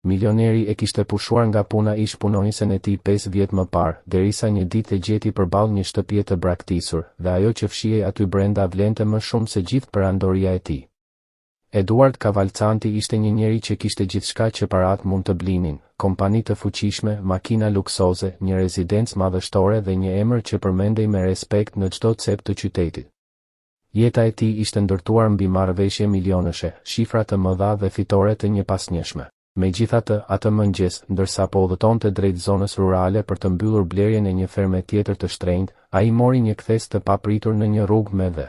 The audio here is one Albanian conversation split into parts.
Milioneri e kishte pushuar nga puna ish punonjësen e tij 5 vjet më parë, derisa një ditë e gjeti përballë një shtëpie të braktisur, dhe ajo që fshihej aty brenda vlente më shumë se gjithë perandoria e tij. Eduard Cavalcanti ishte një njeri që kishte gjithçka që parat mund të blinin: kompani të fuqishme, makina luksoze, një rezidencë madhështore dhe një emër që përmendej me respekt në çdo cep të qytetit. Jeta e tij ishte ndërtuar mbi marrëveshje milionëshe, shifra të mëdha dhe fitore të njëpasnjëshme. Megjithatë, atë mëngjes, ndërsa po udhëtonte drejt zonës rurale për të mbyllur blerjen e një ferme tjetër të shtrenjtë, ai mori një kthes të papritur në një rrugë me dhe.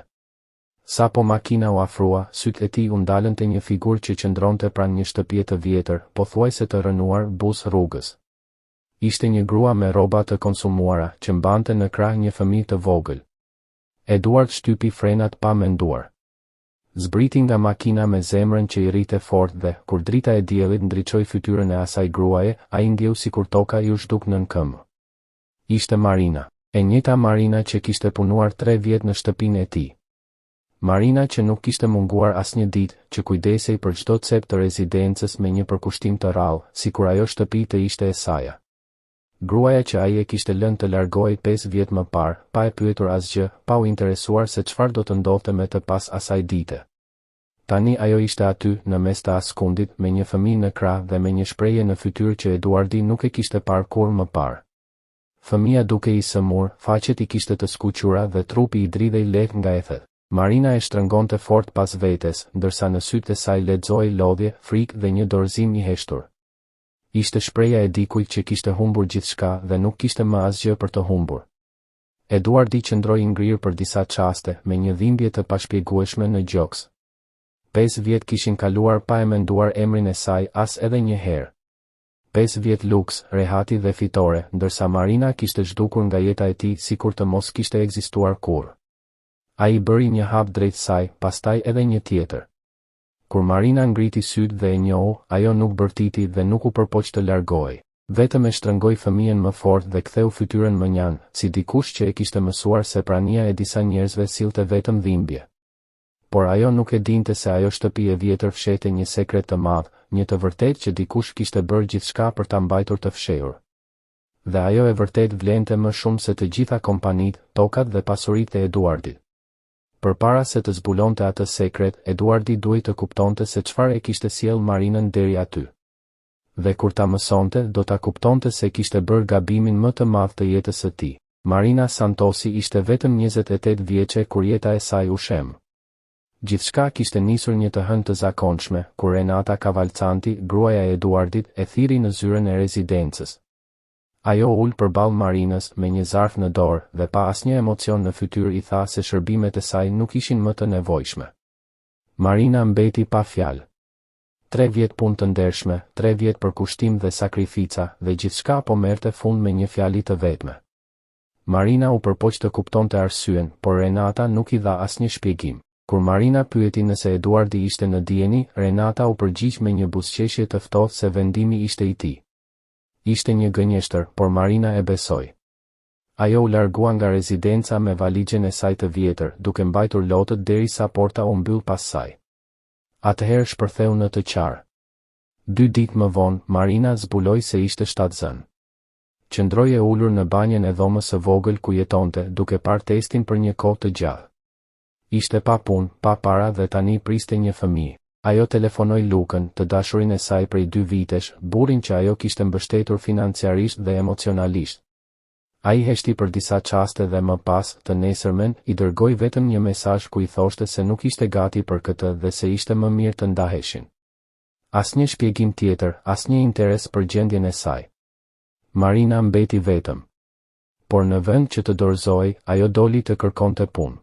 Sa po makina u afrua, sytë e tij u ndalën te një figurë që qëndronte pranë një shtëpie të vjetër, pothuajse të rënuar, buz rrugës. Ishte një grua me rroba të konsumuara, që mbante në krah një fëmijë të vogël. Eduard shtypi frenat pa menduar. Zbriti nga makina me zemrën që i rrite fort dhe, kur drita e diellit ndriçoi fytyrën e asaj gruaje, ai ndjeu sikur toka i u zhduk nën këmbë. Ishte Marina, e njëjta Marina që kishte punuar 3 vjet në shtëpinë e tij. Marina që nuk kishte munguar asnjë ditë, që kujdesej për çdo cep të rezidencës me një përkushtim të rrallë, sikur ajo shtëpi të ishte e saj. Gruaja që ai e kishte lënë të largohej 5 vjet më parë, pa e pyetur asgjë, pa u interesuar se çfarë do të ndodhte me të pas asaj dite. Tani ajo ishte aty, në mes të askundit, me një fëmijë në krah dhe me një shprehje në fytyrë që Eduardi nuk e kishte parë kurrë më parë. Fëmia duke i sëmur, faqet i kishte të skuqura dhe trupi i dridhej lehtë nga ethet. Marina e shtrëngonte fort pas vetes, ndërsa në sytë e saj lexoi lodhje, frikë dhe një dorëzim i heshtur. Ishte shpreha e dikujt që kishte humbur gjithçka dhe nuk kishte më asgjë për të humbur. Eduardi qëndroi i ngrirë për disa çaste, me një dhimbje të pashpjegueshme në gjoks. 5 vjet kishin kaluar pa e menduar emrin e saj as edhe një herë. 5 vjet luks, rehati dhe fitore, ndërsa Marina kishte zhdukur nga jeta e tij sikur të mos kishte ekzistuar kurrë. Ai bëri një hap drejt saj, pastaj edhe një tjetër. Kur Marina ngriti sytë dhe e njohu, ajo nuk bërtiti dhe nuk u përpoq të largohej. Vetëm e shtrëngoi fëmijën më fort dhe ktheu fytyrën më njan, si dikush që e kishte mësuar se prania e disa njerëzve sillte vetëm dhimbje. Por ajo nuk e dinte se ajo shtëpi e vjetër fshehte një sekret të madh, një të vërtetë që dikush kishte bërë gjithçka për ta mbajtur të fshehur. Dhe ajo e vërtet vlente më shumë se të gjitha kompanitë, tokat dhe pasuritë e Eduardit. Përpara se të zbulonte atë sekret, Eduardi duhej të kuptonte se çfarë e kishte sjell Marinën deri aty. Dhe kur ta mësonte, do ta kuptonte se kishte bërë gabimin më të madh të jetës së tij. Marina Santosi ishte vetëm 28 vjeçe kur jeta e saj u shem. Gjithçka kishte nisur një të hënë të zakonshme, kur Renata Cavalcanti, gruaja e Eduardit, e thiri në zyrën e rezidencës. Ajo ul përballë Marinës me një zarf në dorë dhe pa asnjë emocion në fytyrë i tha se shërbimet e saj nuk ishin më të nevojshme. Marina mbeti pa fjalë. 3 vjet punë të ndershme, 3 vjet përkushtim dhe sakrifica, dhe gjithçka po merrte fund me një fjali të vetme. Marina u përpoq të kuptonte arsyen, por Renata nuk i dha asnjë shpjegim. Kur Marina pyeti nëse Eduardi ishte në dieni, Renata u përgjigj me një buzëqeshje të ftohtë se vendimi ishte i tij. Ishte një gënjeshtër, por Marina e besoi. Ajo u largua nga rezidenca me valigjen e saj të vjetër, duke mbajtur lotët derisa porta u mbyll pas saj. Atëherë shpërtheu në të qarë. 2 ditë më vonë, Marina zbuloi se ishte shtatzën. Qëndroi e ulur në banjen e dhomës së vogël ku jetonte, duke parë testin për një kohë të gjatë. Ishte pa punë, pa para dhe tani priste një fëmijë. Ajo telefonoi Lukën, të dashurin e saj prej 2 vitesh, burrin që ajo kishte mbështetur financiarisht dhe emocionalisht. Ai heshti për disa çaste dhe më pas, të nesërmen, i dërgoi vetëm një mesazh ku i thoshte se nuk ishte gati për këtë dhe se ishte më mirë të ndaheshin. Asnjë shpjegim tjetër, asnjë interes për gjendjen e saj. Marina mbeti vetëm. Por në vend që të dorëzohej, ajo doli të kërkonte punë.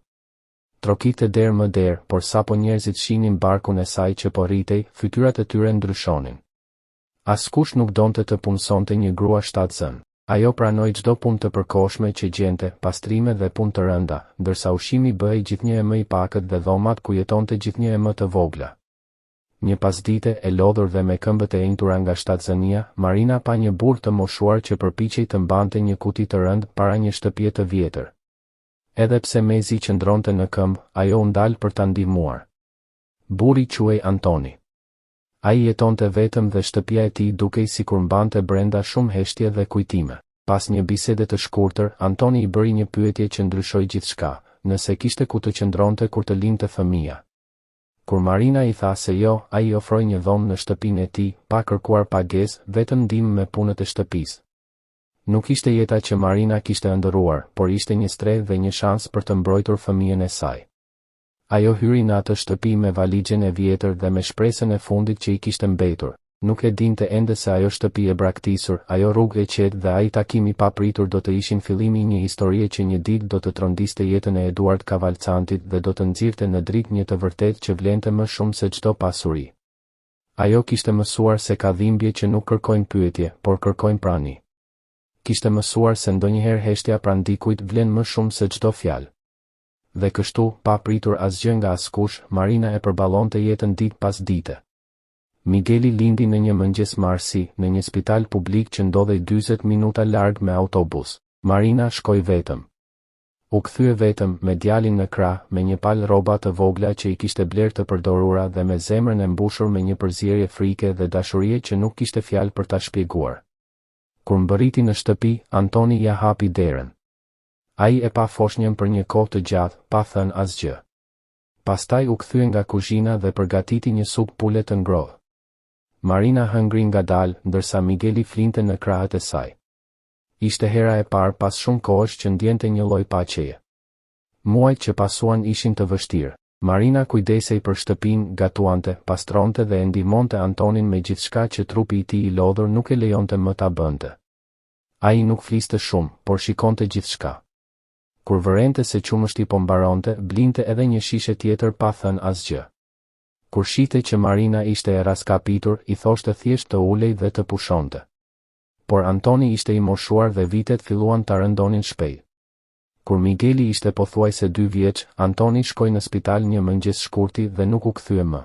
Trokite der më der, por sapo njerëzit shihnin barkun e saj që po rritej, fytyrat e tyre ndryshonin. Askush nuk donte të punësonte një grua shtatzën. Ajo pranoi çdo punë të përkohshme që gjente, pastrime dhe punë të rënda, ndërsa ushqimi bëhej gjithnjë e më i pakët dhe dhomat ku jetonte gjithnjë e më të vogla. Një pasdite e lodhur dhe me këmbët e enjtura nga shtatzënia, Marina pa një burr të moshuar që përpiqej të mbante një kuti të rënd para një shtëpie të vjetër. Edhe pse mezi qëndronte në këmbë, ajo u ndal për ta ndihmuar. Burri quhej Antoni. Ai jetonte vetëm dhe shtëpia e tij dukej sikur mbante brenda shumë heshtje dhe kujtime. Pas një bisede të shkurtër, Antoni i bëri një pyetje që ndryshoi gjithçka, nëse kishte ku të qëndronte kur të lindte fëmia. Kur Marina i tha se jo, ai i ofroi një dhomë në shtëpinë e tij, pa kërkuar pagesë, vetëm ndihmë me punët e shtëpisë. Nuk ishte jeta që Marina kishte ëndërruar, por ishte një strehë dhe një shans për të mbrojtur fëmijën e saj. Ajo hyri në atë shtëpi me valigjen e vjetër dhe me shpresën e fundit që i kishte mbetur. Nuk e dinte ende se ajo shtëpi e braktisur, ajo rrugë e qetë dhe ai takim i papritur do të ishin fillimi i një historie që një ditë do të trondiste jetën e Eduard Cavalcantit dhe do të nxirrte në dritë një të vërtetë që vlente më shumë se çdo pasuri. Ajo kishte mësuar se ka dhimbje që nuk kërkojnë pyetje, por kërkojnë prani. Kishte mësuar se ndonjëherë heshtja pranë dikujt vlen më shumë se çdo fjalë. Dhe kështu, pa pritur asgjë nga askush, Marina e përballonte jetën ditë pas dite. Migueli lindi në një mëngjes marsi, në një spital publik që ndodhej 40 minuta larg me autobus. Marina shkoi vetëm. U kthye vetëm, me djalin në krah, me një palë rroba të vogla që i kishte bler të përdorura dhe me zemrën e mbushur me një përzierje frike dhe dashurie që nuk kishte fjalë për ta shpjeguar. Kur mbërriti në shtëpi, Antoni ja hapi derën. Ai e pa foshnjën për një kohë të gjatë, pa thënë asgjë. Pastaj u kthye nga kuzhina dhe përgatiti një supë pule të ngrohtë. Marina hëngri ngadalë, ndërsa Migueli flinte në krahët e saj. Ishte hera e parë pas shumë kohësh që ndjente një lloj paqeje. Muajt që pasuan ishin të vështirë. Marina kujdesej për shtëpinë, gatuante, pastronte dhe e ndihmonte Antonin me gjithçka që trupi i tij i lodhur nuk e lejonte më ta bënte. Ai nuk fliste shumë, por shikonte gjithçka. Kur vërente se qumështi po mbaronte, blinte edhe një shishe tjetër pa thënë asgjë. Kur shite që Marina ishte e raskapitur, i thoshte thjesht të ulej dhe të pushonte. Por Antoni ishte i moshuar dhe vitet filluan ta rëndonin shpejt. Kur Migueli ishte pothuajse 2 vjeç, Antoni shkoi në spital një mëngjes shkurti dhe nuk u kthye më.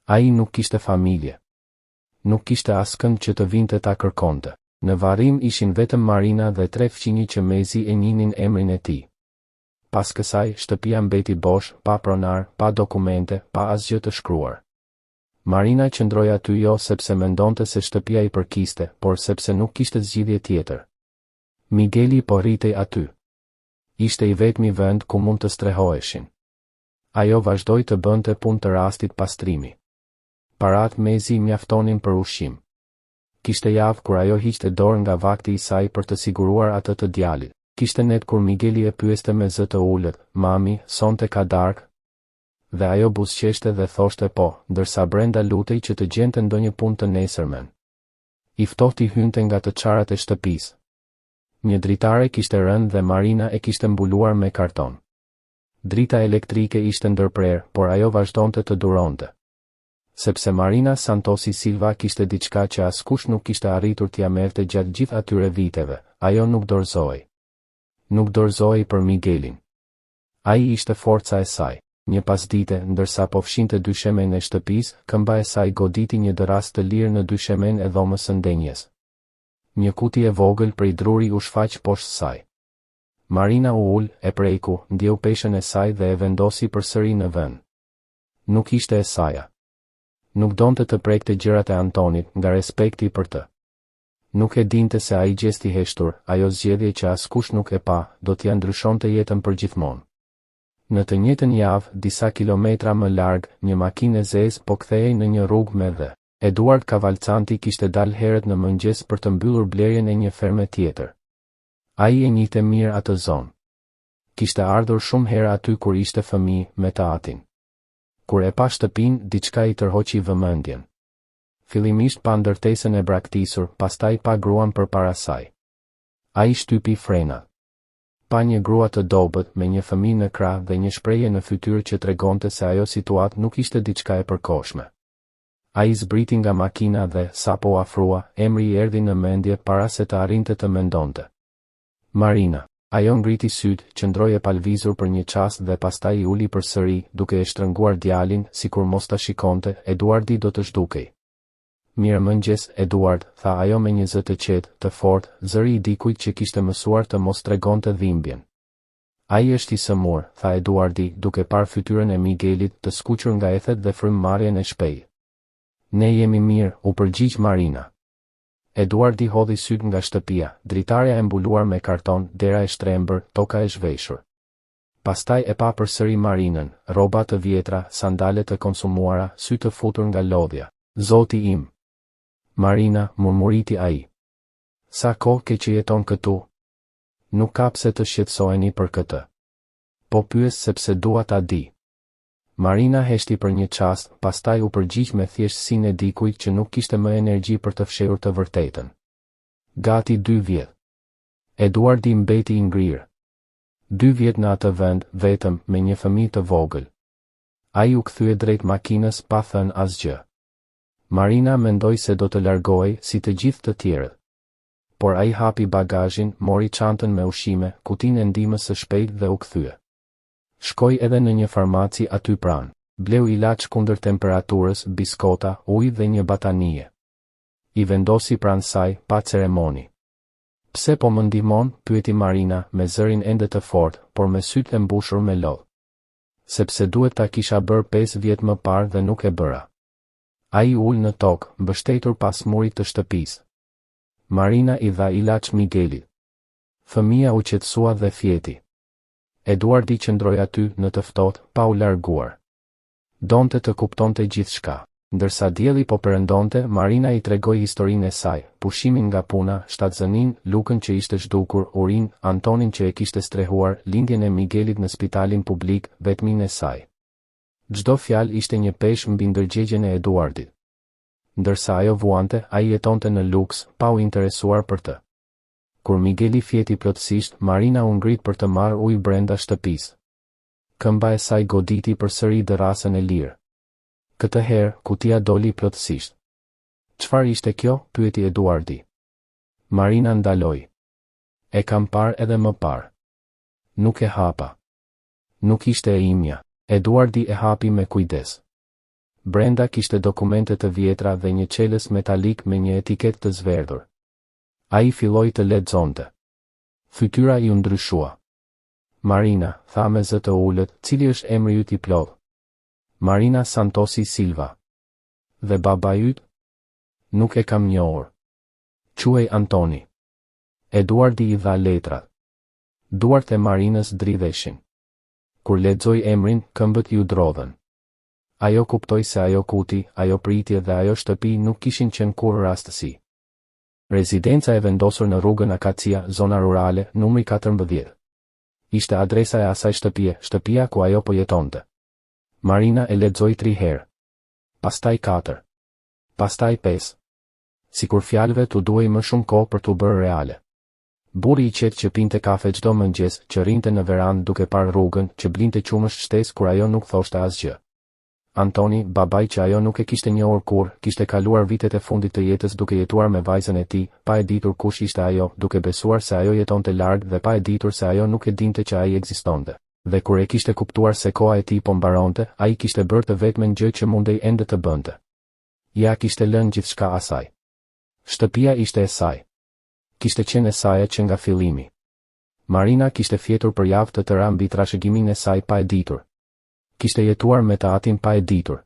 Ai nuk kishte familje. Nuk kishte askënd që të vinte ta kërkonte. Në varrim ishin vetëm Marina dhe 3 fqinj që mezi e njihnin emrin e tij. Pas kësaj, shtëpia mbeti bosh, pa pronar, pa dokumente, pa asgjë të shkruar. Marina qëndroi aty jo sepse mendonte se shtëpia i përkiste, por sepse nuk kishte zgjidhje tjetër. Migueli po rritej aty. Ishte i vetmi vend ku mund të strehoheshin. Ajo vazhdoi të bënte punë të rastit pastrimi. Parat mezi mjaftonin për ushqim. Kishte javë kur ajo hiqte dorë nga vakti i saj për të siguruar atë të djalit. Kishte net kur Migueli e pyeste me zë të ulët, "Mami, sonte ka darkë?" Dhe ajo buzëqeshte dhe thoshte po, ndërsa brenda lutej që të gjente ndonjë punë të nesërmen. I ftohti hynte nga të çarat e shtëpisë. Një dritare kishte rënë dhe Marina e kishte mbuluar me karton. Drita elektrike ishte ndërprer, por ajo vazhdonte të duronte. Sepse Marina Santosi Silva kishte diçka që askush nuk kishte arritur t'ia merrte gjatë gjithë atyre viteve, ajo nuk dorëzoi. Nuk dorëzoi për Miguelin. Ai ishte forca e saj. Një pasdite, ndërsa po fshinte dyshemen e shtëpisë, këmba e saj goditi një dëras të lirë në dyshemen e dhomës së ndenjes. Një kuti e vogël prej druri u shfaq poshtë saj. Marina u ul, e preku, ndjeu peshën e saj dhe e vendosi përsëri në vend. Nuk ishte e saja. Nuk donte të prekte gjërat e Antonit, nga respekti për të. Nuk e dinte se ai gjesti heshtur, ajo zgjedhje që askush nuk e pa, do t'ia ndryshonte jetën përgjithmonë. Në të njëjtën javë, disa kilometra më larg, një makinë e zezë po kthehej në një rrugë me dhe. Eduard Cavalcanti kishte dalë herët në mëngjes për të mbyllur blerjen e një ferme tjetër. Ai e njihte mirë atë zonë. Kishte ardhur shumë herë aty kur ishte fëmijë, me të atin. Kur e pa shtëpinë, diçka i tërhoqi vëmendjen. Fillimisht pa ndërtesën e braktisur, pastaj pa gruan përpara saj. Ai shtypi frenat. Pa një grua të dobët, me një fëmijë në krah dhe një shprehje në fytyrë që tregonte se ajo situatë nuk ishte diçka e përkohshme. Ai zbriti nga makina dhe, sapo u afrua, emri i erdhi në mendje para se të arrinte të mendonte. Marina. Ajo ngriti syt, qëndroi e palvizur për një çast dhe pastaj i uli përsëri, duke e shtrënguar djalin, sikur mos ta shikonte, Eduardi do të zhdukej. Mirëmëngjes, Eduard, tha ajo me një zë të qetë, të fortë, zëri i dikujt që kishte mësuar të mos tregonte dhimbjen. Ai është i sëmur, tha Eduardi, duke parë fytyrën e Miguelit të skuqur nga ethet dhe frymëmarrjen e shpejtë. Ne jemi mirë, u përgjigj Marina. Eduardi hodhi syt nga shtëpia, dritarja e mbuluar me karton, dera e shtrembër, toka e zhveshur. Pastaj e pa përsëri Marinën, rroba të vjetra, sandale të konsumuara, sy të futur nga lodhja. Zoti im. Marina, murmuriti ai. Sa kohë ke që jeton këtu? Nuk ka pse të shqetësoheni për këtë. Po pyes sepse dua ta di. Marina heshti për një çast, pastaj u përgjigj me thjeshtësinë e dikujt që nuk kishte më energji për të fshehur të vërtetën. Gati 2 vjet. Eduardi mbeti i ngrirë. 2 vjet në atë vend, vetëm, me një fëmijë të vogël. Ai u kthye drejt makinës pa thënë asgjë. Marina mendoi se do të largohej si të gjithë të tjerët. Por ai hapi bagazhin, mori çantën me ushqime, kutinë e ndihmës së shpejtë dhe u kthye. Shkoi edhe në një farmaci aty pranë. Bleu ilaç kundër temperaturës, biskota, ujë dhe një batanie. I vendosi pranë saj, pa ceremoni. Pse po më ndihmon? Pyeti Marina, me zërin ende të fortë, por me sytë e mbushur me lodh. Sepse duhet ta kisha bërë 5 vjet më parë dhe nuk e bëra. Ai ul në tokë, mbështetur pas murit të shtëpisë. Marina i dha ilaç Miguelit. Fëmia u qetësua dhe fjeti. Eduardi qëndroi aty në të ftohtë, pa u larguar. Donte të kuptonte gjithçka. Ndërsa dielli po perëndonte, Marina i tregoi historinë e saj, pushimin nga puna, shtatzënin, Lukën që ishte zhdukur, Urin, Antonin që e kishte strehuar, lindjen e Miguelit në spitalin publik, vetmin e saj. Çdo fjalë ishte një peshë mbi ndërgjegjen e Eduardit. Ndërsa ajo vuante, ai jetonte në luks, pa u interesuar për të. Kur Migueli fjeti plotësisht, Marina u ngrit për të marrë ujë brenda shtëpisë. Këmba e saj goditi përsëri dërrasën e lirë. Këtë herë, kutia doli plotësisht. Çfarë ishte kjo? Pyeti Eduardi. Marina ndaloi. E kam parë edhe më parë. Nuk e hapa. Nuk ishte e imja. Eduardi e hapi me kujdes. Brenda kishte dokumente të vjetra dhe një çelës metalik me një etiketë të zverdhur. Ai filloi të lexonte. Fytyra i u ndryshua. Marina, tha me zë të ulët, cili është emri yt i plot? Marina Santosi Silva. Dhe baba yt? Nuk e kam njohur. Quhej Antoni. Eduardi i dha letrat. Duart e Marinës dridheshin. Kur lexoi emrin, këmbët i u drodhen. Ajo kuptoi se ajo kuti, ajo pritje dhe ajo shtëpi nuk kishin qenë kurrë rastësi. Rezidenca e vendosur në rrugën Akacia, zona rurale, numri 14. Ishte adresa e asaj shtëpie, shtëpia ku ajo po jetonte. Marina e lexoi 3 herë. Pastaj 4. Pastaj 5. Sikur fjalëve t'u duhej më shumë kohë për t'u bërë reale. Burri i qetë që pinte kafe çdo mëngjes, që rinte në verandë duke parë rrugën, që blinte qumësh shtesë kur ajo nuk thoshte asgjë. Antoni, babai që ajo nuk e kishte njohur kurrë, kishte kaluar vitet e fundit të jetës duke jetuar me vajzën e tij, pa e ditur kush ishte ajo, duke besuar se ajo jetonte larg dhe pa e ditur se ajo nuk e dinte që ai ekzistonte. Dhe kur e kishte kuptuar se koha e tij po mbaronte, ai kishte bërë të vetmen gjë që mundej ende të bënte. Ja kishte lënë gjithçka asaj. Shtëpia ishte e saj. Kishte qenë e saj që nga fillimi. Marina kishte fjetur për javë të tëra mbi trashëgimin e saj pa e ditur. Kishte jetuar me të atin pa e ditur.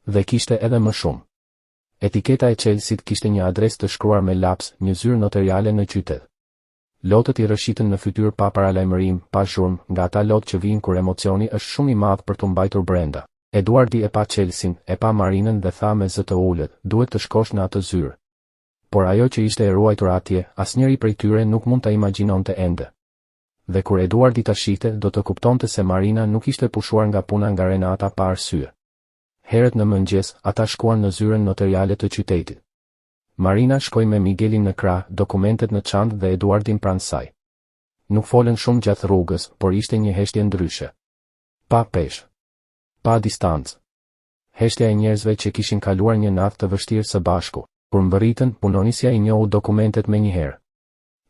Dhe kishte edhe më shumë. Etiketa e Chelsit kishte një adresë të shkruar me laps, një zyrë notariale në qytet. Lotët i rëshitën në fytyrë pa paralajmërim, pa zhurmë, nga ata lotë që vijnë kur emocioni është shumë i madh për t'u mbajtur brenda. Eduardi e pa Chelsin, e pa Marinën dhe tha me zë të ulët, duhet të shkosh në atë zyrë. Por ajo që ishte e ruajtur atje, asnjëri prej tyre nuk mund ta imagjinonte ende. Dhe kur Eduardi ta shihte, do të kuptonte se Marina nuk ishte pushuar nga puna nga Renata pa arsye. Herët në mëngjes, ata shkuan në zyrën notariale të qytetit. Marina shkoi me Miguelin në krah, dokumentet në çantë dhe Eduardin pranë saj. Nuk folën shumë gjatë rrugës, por ishte një heshtje ndryshe. Pa peshë. Pa distancë. Heshtja e njerëzve që kishin kaluar një natë të vështirë së bashku. Kur mbërritën, punonisja i njohu dokumentet menjëherë.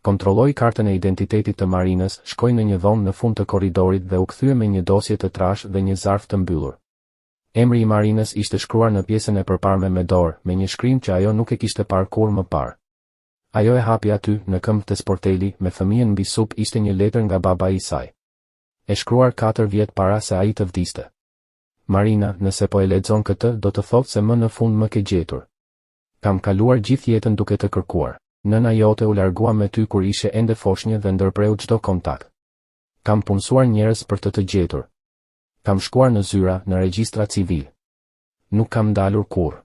Kontrolloi kartën e identitetit të Marinës, shkoi në një dhomë në fund të korridorit dhe u kthye me një dosje të trashë dhe një zarf të mbyllur. Emri i Marinës ishte shkruar në pjesën e përparme me dorë, me një shkrim që ajo nuk e kishte parë kurrë më parë. Ajo e hapi aty, në këmbë të sporteli, me fëmijën mbi sup ishte një letër nga babai i saj. E shkruar 4 vjet para se ai të vdiste. Marina, nëse po e lexon këtë, do të thotë se më në fund më ke gjetur. Kam kaluar gjithë jetën duke të kërkuar. Nëna jote u largua me ty kur ishe ende foshnjë dhe ndërpreu çdo kontakt. Kam punësuar njerëz për të gjetur. Kam shkuar në zyra, në regjistra civil. Nuk kam dalur kurrë.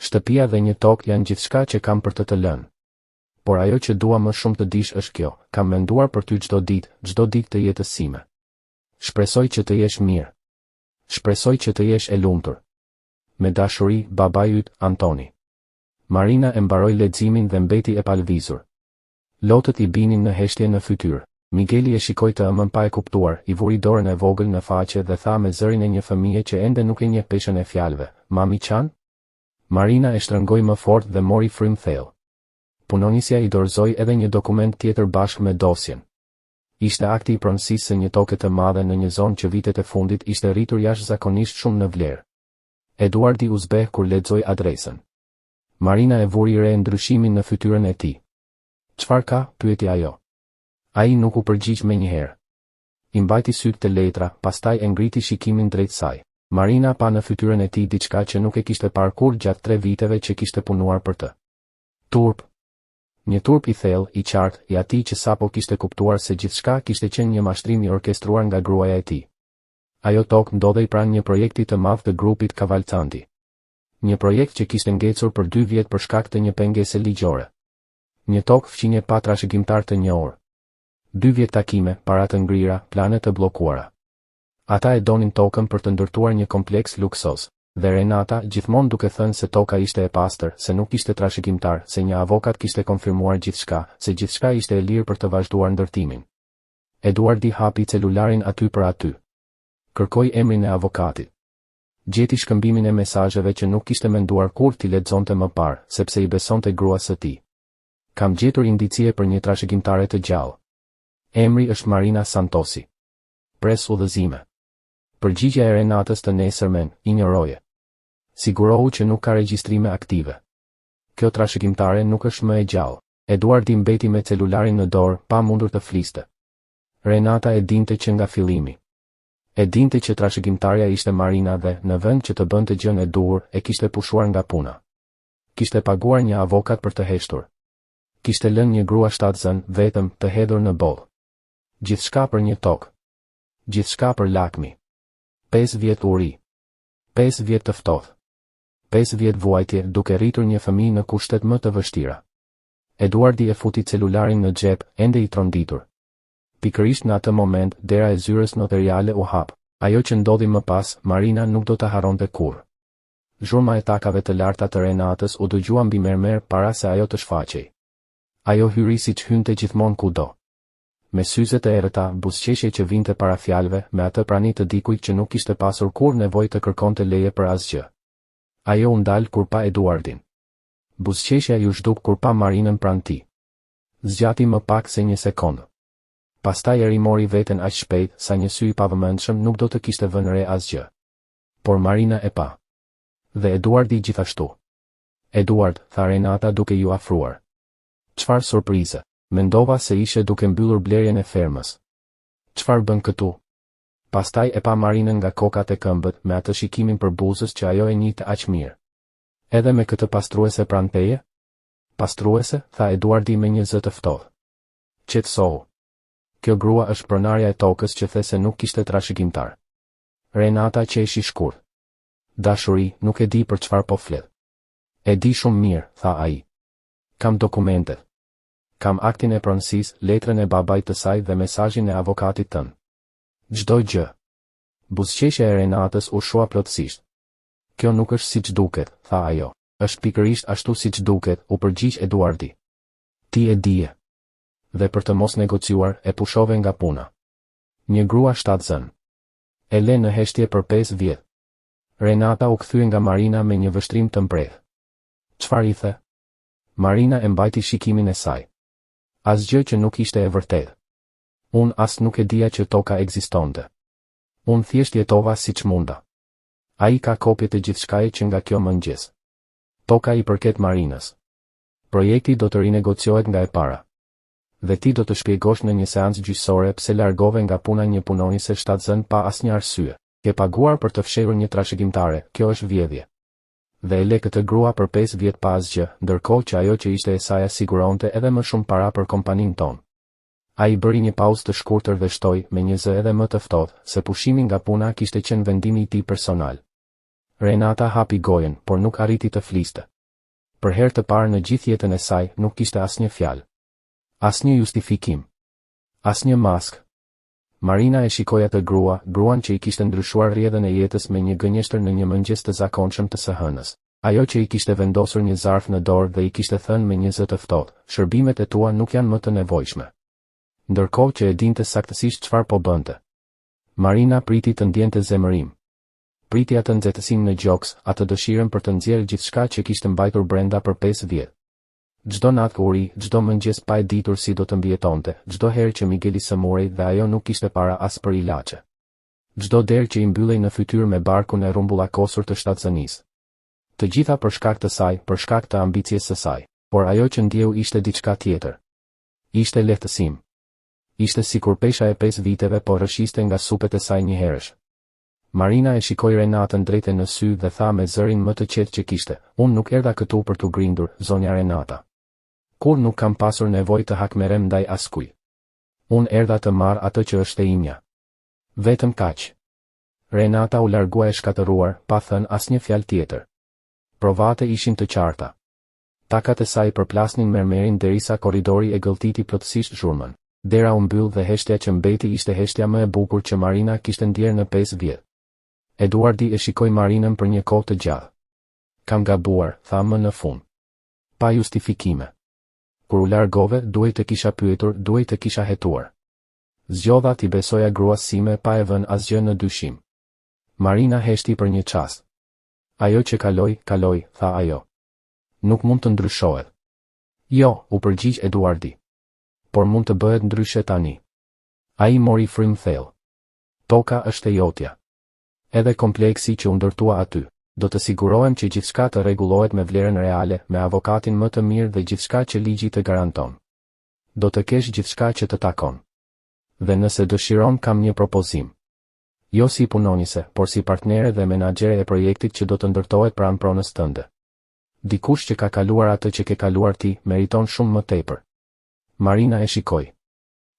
Shtëpia dhe një tokë janë gjithçka që kam për të lënë. Por ajo që dua më shumë të dish është kjo, kam menduar për ty çdo ditë të jetës sime. Shpresoj që të jesh mirë. Shpresoj që të jesh e lumtur. Me dashuri, babai yt, Antoni. Marina e mbaroi leximin dhe mbeti e palvizur. Lotët i binin në heshtje në fytyrë. Migeli e shikoi të ëmën pa e kuptuar, i vuri dorën e vogël në faqe dhe tha me zërin e një fëmije që ende nuk e njeh peshën e fjalëve, "Mami Chan?" Marina e shtrëngoi më fort dhe mori frym thellë. Punonisja i dorëzoi edhe një dokument tjetër bashkë me dosjen. Ishte akti i pronësisë së një toke të madhe në një zonë që vitet e fundit ishte rritur jashtëzakonisht shumë në vlerë. Eduardi u zbeh kur lexoi adresën. Marina e vuri re ndryshimin në fytyrën e tij. "Çfarë ka?" pyeti ajo. Ai nuk u përgjigj menjëherë. I mbajti sytë te letra, pastaj e ngriti shikimin drejt saj. Marina pa në fytyrën e tij diçka që nuk e kishte parë kurrë gjatë 3 viteve që kishte punuar për të. Turp. Një turp i thellë, i qartë, i atij që sapo kishte kuptuar se gjithçka kishte qenë një mashtrim i orkestruar nga gruaja e tij. Ajo tokë ndodhej pranë një projekti të madh të grupit Cavalcanti. Një projekt që kishte ngecur për 2 vjet për shkak të një pengese ligjore. Një tokë fqinje pa trashëgimtar të njohur. 2 vjet takime, para të ngrira, plane të bllokuara. Ata e donin tokën për të ndërtuar një kompleks luksoz. Dhe Renata, gjithmonë duke thënë se toka ishte e pastër, se nuk ishte trashëgimtar, se një avokat kishte konfirmuar gjithçka, se gjithçka ishte e lirë për të vazhduar ndërtimin. Eduardi hapi celularin aty për aty. Kërkoi emrin e avokatit. Gjeti shkëmbimin e mesazheve që nuk kishte menduar kurrë t'i lexonte më parë, sepse i besonte gruas së tij. Kam gjetur indicie për një trashëgimtare të gjallë. Emri është Marina Santosi. Pres udhëzime. Përgjigjja e Renatës të nesërmen, injoroje. Sigurohu që nuk ka regjistrime aktive. Kjo trashëgimtare nuk është më e gjallë. Eduardi mbeti me celularin në dorë, pa mundur të fliste. Renata e dinte që nga fillimi. E dinte që trashëgimtarja ishte Marina dhe, në vend që të bënte gjën e duhur, e kishte pushuar nga puna. Kishte paguar një avokat për të heshtur. Kishte lënë një grua shtatzën, vetëm, të hedhur në bollë. Gjithçka për një tokë. Gjithçka për lakmi. 5 vjet uri. 5 vjet të ftohtë. 5 vjet vuajtje duke rritur një fëmijë në kushtet më të vështira. Eduardi e futi celularin në xhep, ende i tronditur. Pikërisht në atë moment, dera e zyrës notariale u hap. Ajo që ndodhi më pas, Marina nuk do ta harronte kurrë. Zhurma e takave të larta të Renatës u dëgjua mbi mermer para se ajo të shfaqej. Ajo hyri siç hynte gjithmonë kudo. Me syzet e errëta, buzëqeshje që vinte para fjalëve, me atë prani të dikujt që nuk kishte pasur kurrë nevojë të kërkonte leje për asgjë. Ajo u ndal kur pa Eduardin. Buzëqeshja ju zhduk kur pa Marinën pranë tij. Zgjati më pak se një sekondë. Pastaj e rimori veten aq shpejt sa një sy i pavëmendshëm nuk do të kishte vënë re asgjë. Por Marina e pa. Dhe Eduardi gjithashtu. Eduard, tha Renata duke ju afruar. Çfarë surprize. Mendova se ishe duke mbyllur blerjen e fermës. Çfarë bën këtu? Pastaj e pa Marinën nga kokat e këmbët me atë shikimin për buzës që ajo e njihte aq mirë. Edhe me këtë pastruese pranë teje? Pastruese, tha Eduardi me një zë të ftohtë. Qetësohu. Kjo grua është pronarja e tokës që the se nuk kishte trashëgimtar. Renata qeshi shkurt. Dashuri, nuk e di për çfarë po flet. E di shumë mirë, tha ai. Kam dokumentet. Kam aktin e pronësisë, letrën e babait të saj dhe mesazhin e avokatit tën. Çdo gjë. Buzëqeshja e Renatës u shua plotësisht. Kjo nuk është siç duket, tha ajo. Është pikërisht ashtu siç duket, u përgjigj Eduardi. Ti e dije. Dhe për të mos negociuar, e pushove nga puna. Një grua shtatzën. E le në heshtje për 5 vjet. Renata u kthye nga Marina me një vështrim të mprehë. Çfarë i the? Marina e mbajti shikimin e saj. Asgjë që nuk ishte e vërtetë. Unë as nuk e dija që toka ekzistonte. Unë thjesht jetova siç munda. Ai ka kopje të gjithçkaje që nga kjo mëngjes. Toka i përket Marinës. Projekti do të rinegociohet nga e para. Dhe ti do të shpjegosh në një seancë gjyqësore pse largove nga puna një punonjëse shtatzën pa asnjë arsye. Ke paguar për të fshehur një trashëgimtare, kjo është vjedhje. Dhe e le këtë grua për 5 vjet pa asgjë, ndërkohë që ajo që ishte e saj siguronte edhe më shumë para për kompaninë tonë. Ai bëri një pauzë të shkurtër dhe shtoi me një zë edhe më të ftohtë, se pushimi nga puna kishte qenë vendimi i tij personal. Renata hapi gojen, por nuk arriti të fliste. Për herë të parë në gjithë jetën e saj nuk kishte asnjë fjalë, asnjë justifikim, asnjë mask. Marina e shikoi atë gruan që i kishte ndryshuar rrjedhën e jetës me një gënjeshtër në një mëngjes të zakonshëm të së hënës. Ajo që i kishte vendosur një zarf në dorë dhe i kishte thënë me një zë të ftohtë, shërbimet e tua nuk janë më të nevojshme. Ndërkohë që e dinte saktësisht çfarë po bënte. Marina priti të ndjente zemërim. Priti atë nxehtësinë në gjoks, atë dëshirën për të nxjerrë gjithçka që kishte mbajtur brenda për 5 vjet. Çdo natë uri, çdo mëngjes pa e ditur si do të mbijetonte, çdo herë që Migeli sëmurej dhe ajo nuk kishte para as për ilaçe. Çdo derë që i mbyllej në fytyrë me barkun e rrumbullakosur të shtatzanisë. Të gjitha për shkak të saj, për shkak të ambicies së saj, por ajo që ndjeu ishte diçka tjetër. Ishte lehtësim. Ishte sikur pesha e 5 viteve po rrëshiste nga supet e saj njëherësh. Marina e shikoi Renatën drejtë në sy dhe tha me zërin më të qetë që kishte, unë nuk erdha këtu për t'u grindur, zonja Renata. Kur nuk kam pasur nevojë të hakmerem ndaj askujt. Unë erdha të marr atë që është e imja. Vetëm kaq. Renata u largua e shkatëruar, pa thënë asnjë fjalë tjetër. Provate ishin të qarta. Takat e saj përplasnin mermerin derisa korridori e gëlltiti plotësisht zhurmën. Dera u mbyll dhe heshtja që mbeti ishte heshtja më e bukur që Marina kishte ndjerë në 5 vjet. Eduardi e shikoi Marinën për një kohë të gjatë. Kam gabuar, tha më në fund. Pa justifikime. Kur u largove, duhej të kisha pyetur, duhej të kisha hetuar. Zgjodha t'i besoja gruas sime pa e vënë asgjë në dyshim. Marina heshti për një çast. Ajo që kaloi, tha ajo. Nuk mund të ndryshohet. Jo, u përgjigj Eduardi. Por mund të bëhet ndryshe tani. Ai mori frym thellë. Toka është e jotja. Edhe kompleksi që u ndërtua aty. Do të sigurohem që gjithçka të rregullohet me vlerën reale, me avokatin më të mirë dhe gjithçka që ligji të garanton. Do të kesh gjithçka që të takon. Dhe nëse dëshiron kam një propozim. Jo si punonjëse, por si partnere dhe menaxhere e projektit që do të ndërtohet pranë pronës tënde. Dikush që ka kaluar atë që ke kaluar ti, meriton shumë më tepër. Marina e shikoi.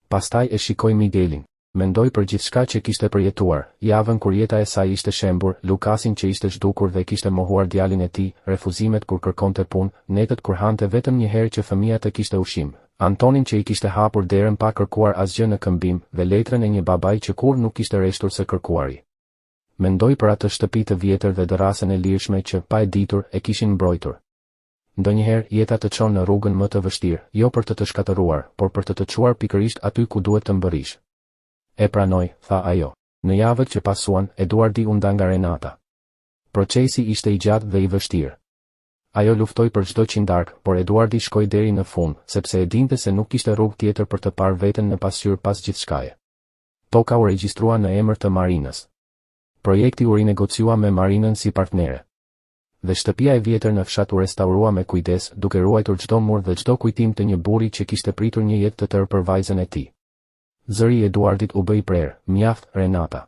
Pastaj e shikoi Miguelin. Mendoi për gjithçka që kishte përjetuar, javën kur jeta e saj ishte shembur, Lukasin që ishte zhdukur dhe kishte mohuar djalin e tij, refuzimet kur kërkonte punë, netët kur hante vetëm një herë që fëmia të kishte ushqim, Antonin që i kishte hapur derën pa kërkuar asgjë në këmbim, dhe letrën e një babai që kur nuk kishte rreshtur se kërkuari. Mendoi për atë shtëpi të vjetër dhe dërrasën e lirshme që, pa e ditur, e kishin mbrojtur. Ndonjëherë jeta të çon në rrugën më të vështirë, jo për të shkatëruar, por për të çuar pikërisht aty ku duhet të mbërrish. E pranoj, tha ajo. Në javët që pasuan, Eduardi u nda nga Renata. Procesi ishte i gjatë dhe i vështirë. Ajo luftoi për çdo qindark, por Eduardi shkoi deri në fund, sepse e dinte se nuk kishte rrugë tjetër për të parë veten në pasqyrë pas gjithçkaje. Toka u regjistrua në emër të Marinës. Projekti u rinegociua me Marinën si partnere. Dhe shtëpia e vjetër në fshat u restaurua me kujdes, duke ruajtur çdo mur dhe çdo kujtim të një burri që kishte pritur një jetë të tërë për vajzën e tij. Zëri i Eduardit u bë i prerë, mjaft, Renata.